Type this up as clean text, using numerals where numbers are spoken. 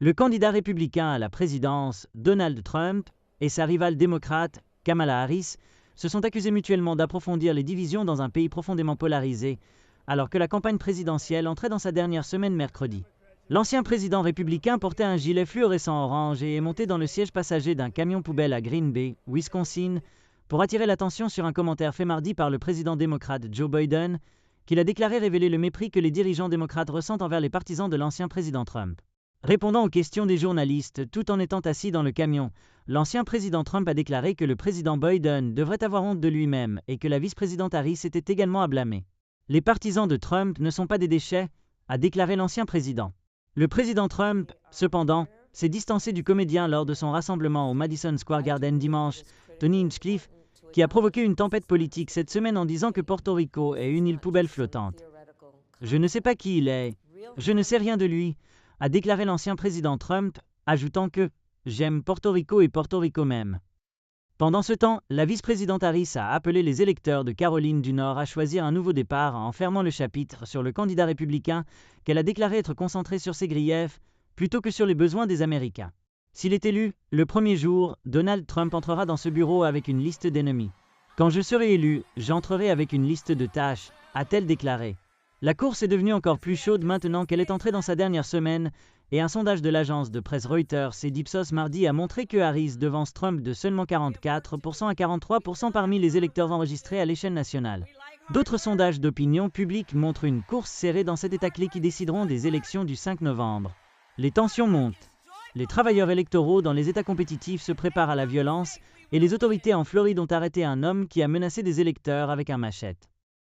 Le candidat républicain à la présidence, Donald Trump, et sa rivale démocrate, Kamala Harris, se sont accusés mutuellement d'approfondir les divisions dans un pays profondément polarisé, alors que la campagne présidentielle entrait dans sa dernière semaine mercredi. L'ancien président républicain portait un gilet fluorescent orange et est monté dans le siège passager d'un camion poubelle à Green Bay, Wisconsin, pour attirer l'attention sur un commentaire fait mardi par le président démocrate Joe Biden, qu'il a déclaré révéler le mépris que les dirigeants démocrates ressentent envers les partisans de l'ancien président Trump. Répondant aux questions des journalistes tout en étant assis dans le camion, l'ancien président Trump a déclaré que le président Biden devrait avoir honte de lui-même et que la vice-présidente Harris était également à blâmer. Les partisans de Trump ne sont pas des déchets, a déclaré l'ancien président. Le président Trump, cependant, s'est distancé du comédien lors de son rassemblement au Madison Square Garden dimanche, Tony Hinchcliffe, qui a provoqué une tempête politique cette semaine en disant que Porto Rico est une île poubelle flottante. « Je ne sais pas qui il est, je ne sais rien de lui », a déclaré l'ancien président Trump, ajoutant que « J'aime Porto Rico et Porto Rico même ». Pendant ce temps, la vice-présidente Harris a appelé les électeurs de Caroline du Nord à choisir un nouveau départ en fermant le chapitre sur le candidat républicain qu'elle a déclaré être concentré sur ses griefs plutôt que sur les besoins des Américains. S'il est élu, le premier jour, Donald Trump entrera dans ce bureau avec une liste d'ennemis. « Quand je serai élu, j'entrerai avec une liste de tâches », a-t-elle déclaré. La course est devenue encore plus chaude maintenant qu'elle est entrée dans sa dernière semaine et un sondage de l'agence de presse Reuters et d'Ipsos mardi a montré que Harris devance Trump de seulement 44% à 43% parmi les électeurs enregistrés à l'échelle nationale. D'autres sondages d'opinion publique montrent une course serrée dans cet État clé qui décideront des élections du 5 novembre. Les tensions montent. Les travailleurs électoraux dans les États compétitifs se préparent à la violence et les autorités en Floride ont arrêté un homme qui a menacé des électeurs avec un machette.